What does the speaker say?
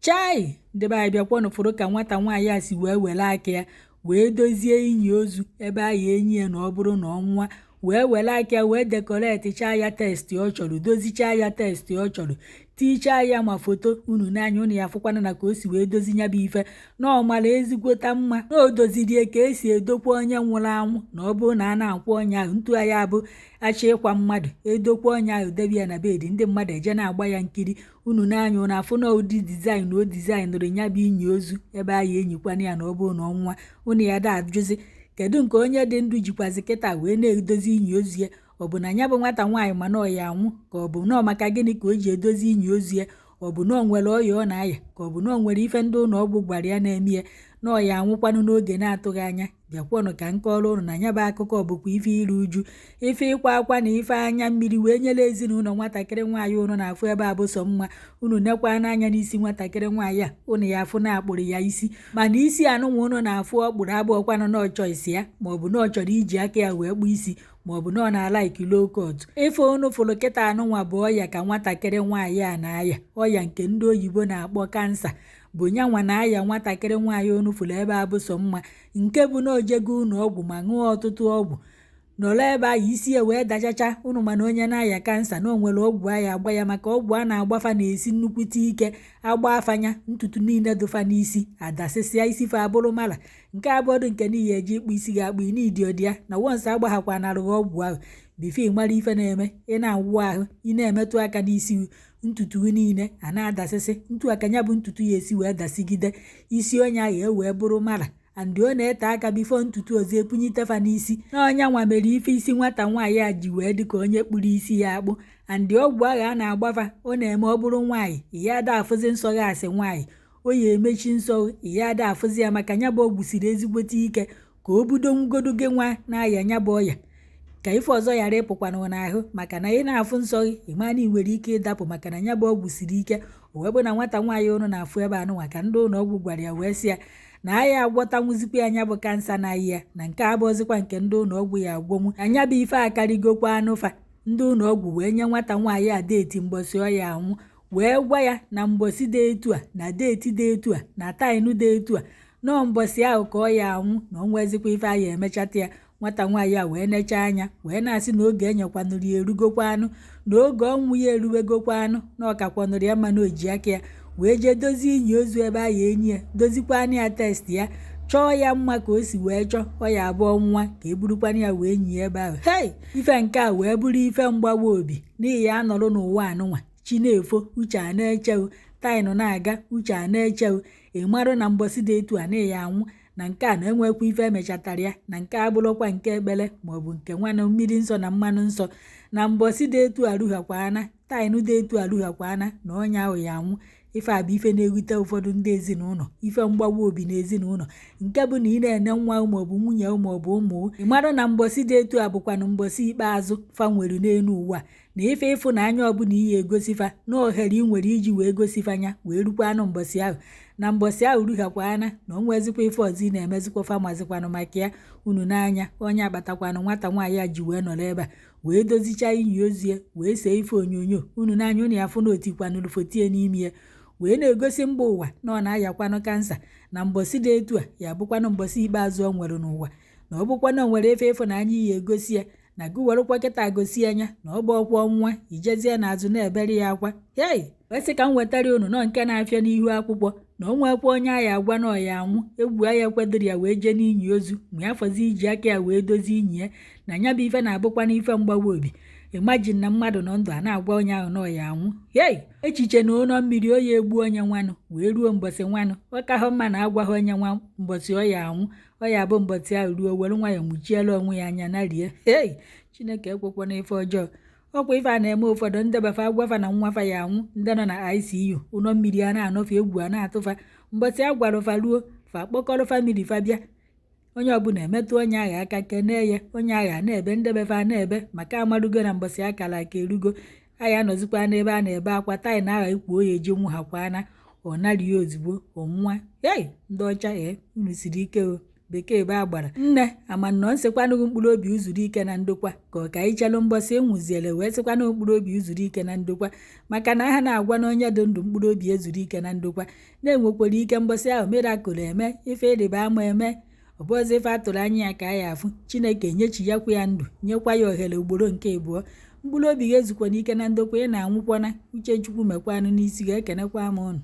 Chai! Ndị be anyị bịakwanụ fụrụ ka nwata nwaanyị a si wee were aka ya wee dozie inyi ozu ebe a ya enyi ya na ọ bụrụ na ọ nwụọ, wee were aka ya wee dekoretichaa ya testi ọ chọrọ, dozichaa ya testi ọ chọrọ, tichaa ya ma foto unu n'anya unu ya fụkwana na ka o si wee dozi ya bụ ife na ọ mara ezigbota mma na o dozirie ka esi edokwa onye nwụrụ anwụ. Na ọ bụrụ na a na-akwa onye ahụ ntu ya abụ achọ ịkwa mmadụ edokwa onye ahụ debe ya na bedi, ndị mmadụ eje na-agba ya nkiri. Unu n'anya unu afụ na ụdị dizaịn o dizaịnụrụ ya bụ inyi ozu ebe anyị enyikwana ya na ọ bụrụ na ọnwa unu ya da ajụzi kedu nke onye dị ndụ jikwazi kịta wee na-edozi inyi ozu ya. Ọ bụ na ya bụ nwata nwaanyị mana ọ ya anwụ ka ọ bụ na ọ maka gịnị ka o ji edozi inyi ozu ya? Ọ bụ na ọ nwere ọya ọ na-aya ka ọ bụ na ọ nwere ife ndị ụlọ ọgwụ gwara ya na-eme ya na ọ ya anwụkwanụ n'oge na-atụghị anya? Bịakwanụ ka nkọrọ ụnụ na ya bụ akụkọ bụkwa ife iru uju, ife ịkwa akwa na ife anya mmiri wee nyere ezinụlọ nwatakịrị nwaanyị ụnụ na-afụ ebe a bụ sọ mma. Unu nekwa n'anya n'isi nwatakịrị nwaanyị a ụnụ ya afụ na-akpụrụ ya isi, mana isi anụnwa ụnụ na-afụ ọkpụrụ abụọkwanụ na ọ chọọ isi ya, maọbụ na ọ chọrọ iji aka ya wee kpụ isi, maọbụ na ọ na-ala ikilo kot. Ife ụnụ fụrụ kịta anụnwa bụ ọya ka nwatakịrị nwaanyị a na-aya, ọya nke ndị oyibo na-akpọ kansa bụ nyanwa na-aya nwatakịrị nwaanyị ụnụ fụrụ ebe a bụ sọ mma, nke bụ na ojego ụnụ ọgwụ ma ṅụọ ọtụtụ ọgwụ nọrọ ebe ahụ isi ya wee dachacha. Ụnụ mana onye na-aya kansa na o nwere ọgwụ aya agba ya, maka ọgwụ a na-agbafa na-esi nnukwute ike, agba afanya ntutu niile dụfa n'isi adasịsịa isi fa abụrụ mala. Nke abụọdụ nke n'ihi eji ịkpụ isi gị akpụ n'idi ọdị ya na wonsa agbaghakwa narụghị ọgwụ ahụ bifo ị mara ife na-eme. Ị na-awụ ahụ ị na-emetụ aka n'isi ntutu niile a na-adasịsị ntu aka ya bụ ntutu ya esi wee dasigide isi onye ahụ wee bụrụ mala andị ọ na-ete aka bifo ntutu ọzọ epunyitefa n'isi. Na ọnya nwa mere ife isi nwata nwaanyị a ji wee dị ka onye kpụrụ isi ya akpụ. Andị ọgwụ ahụ a na-agbafa ọ na-eme ọ bụrụ nwaanyị ihe ada afụzi nsọ gị asị nwaanyị o ya emechi nsọ ihe ada afụzi ya, maka nya bụ ọgwụ siri ezigbote ike ka o budo nwugodo gị nwa na-aya nya bụ ọya ka ife ọzọ ghara ịpụkwana n'ahụ, maka na ị na-afụ nsọ gị ịma na ị nwere ike ịdapụ maka na nya bụ ọgwụ siri ike. O wee bụ na nwata nwaanyị ụnụ na-afụ ebe anụnwa ka ndị ụlọ ọgwụ gwara ya wee sị ya na aya agwọtanwuzikwa ya nya bụ kansa na ya na nke abụọzikwa nke ndị ụlọ ọgwụ ya agwọnwu anya bụ ife akarịgokwa anụfa. Ndị ụlọ ọgwụ wee nye nwata nwaanyị a deeti mgbọsị ọ ya anwụ, wee gwa ya na mgbọsị dị etu a na deeti dị etu a na taịnụ dị etu a nọọ mbọsị ahụ ka ọ ya anwụ na ọ nwezikwa ife a ya emechata ya. Nwata nwaanyị a wee nechaa anya wee na-asị na oge enyekwanụrụ ya erugokwa anụ na oge ọnwụ ya eruwegokwa anụ na ọkakwanụrụ ya mana o ji aka ya wee jee dozie inyi ozu ebe a ya enyi ya dozikwa anya ya testi ya chọọ ya mma ka o si wee chọọ ọ ya abụọ nwa ka eburukwana ya wee nyi ebe ahụ. Hei, ife nke a wee bụrụ ife mgbawa obi n'ihi ya nọrọ n'ụwa anụnwa chi na-efo uche a na-echewu, taịnụ na-aga uche a na-echewu, ị marụ na mbọsị dị etu a n'ihi anwụ na nke a na-enwekwa ife emechatara ya na nke abụrụkwa nke ekpere maọbụ nke nwanne mmiri nsọ na mmanụ nsọ na mbọsị dị etu arụghakwana taịnụ dị etu arụghakwana na onye ahụ ya anwụ. Ife a bụ ife na-ewute ụfọdụ ndị ezinụlọ, ife mgbawa obi na ezinụlọ nke bụ na ị na-ene nwa maọbụ nwunye maọbụ ụmụ ị marụ na mbọsị dị etu a bụkwanụ mbọsị ikpeazụ fa nwere n'elu ụwa na ife ịfụnanya ọbụla iyi egosifa na ohere ị nwere iji wee gosifanya wee rukwanụ mbọsị ahụ na mbọsị ahụ rughakwana na o nwezikwa ife ọzọ ị na-emezikwa famazikwanụ maka ya. Unu n'anya onye akpatakwanụ nwata nwaanyị a ji wee nọrọ ebe a wee dozichaa inyi ozu ya wee see ife onyonyo. Unu n'anya unu ya fụ na otikwanụrụ foto ya n'ime ya wee na-egosi mba ụwa na ọ na-ayakwanụ kansa na mbọsị dị etu a ya bụkwanụ mbọsị ikpeazụ ọ nwere n'ụwa na ọ bụkwanụ o nwere efe ịfụnanya ya egosi ya na gị werekwa kịta gosi anya na ọ bụ ọkwa ọnwa ijezie n'azụ na-ebere ya akwa. Hei, wesị ka m wetara unu nọ nke na-afịa n'ihu akwụkwọ na o nwekwa onye aya agwa na ọya anwụ egwu aya kwedoro ya wee jee n'inyi ozu ma ya fọzi iji aka ya wee dozie inyi ya na nya bụ ife na-abụkwana ife mgbawa obi. Imagine na mmadụ nọ ndụ a na-agwa onye ahụ na ọya anwụ. Hei, echiche na ụlọ mmiri oya egbu onye nwanụ wee ruo mbọsị nwanụ ọ ka hụ mma na agwaghị onye nwa mbọsị ọya anwụ ọya bụ mbọsị ahụ ruo were nwa ya nwuchiela onwe ya anya na rie. Hei, Chineke ekwekwana ife ọjọọ. Ọkwa ife a na-eme ụfọdụ ndebefa agwafa na nwafa ya anwụ ndị nọ na ICU ụlọ mmiri a na-anọfe egwu a na-atụfa mbọsị a gwara fa ruo fa kpọkọrọ famili fa bịa onye ọbụla emetụ onye agha aka kenee ya onye agha na-ebe ndebefa na-ebe maka amarugo na mbọsị akara aka erugo agha nọzikwa n'ebe a na-ebe akwa taị na agha ikwu oyi eji nwu hakwana ọ narị ya ozugbo ọnwụnwa. Hei, ndị ọcha unu siri ike o. bekee be agbara nne amanọ nsịkwanụghị mkpụrụ obi uzuru ike na ndokwa ka ọ ka anyị chelụ mbọsị enwuziele wee sịkwanụ mkpụrụ obi uzuru ike na ndokwa maka na ha na-agwa na onye dị ndụ mkpụrụ obi ezuru ike na ndokwa na-enwekwara ike mbọsị ahụ mirakụl eme ife ịrịba ama eme ọ bụzi ife atụrụ anya ya ka anyị afụ Chineke nyechiyakwa ya ndụ nyekwa ya ohere ugboro nke abụọ mkpụrụ obi ga-ezukwa n'ike na ndokwa ị na-anwụkwana uche Chukwu mekwanụ n'isi ga-ekenekwa m ụnụ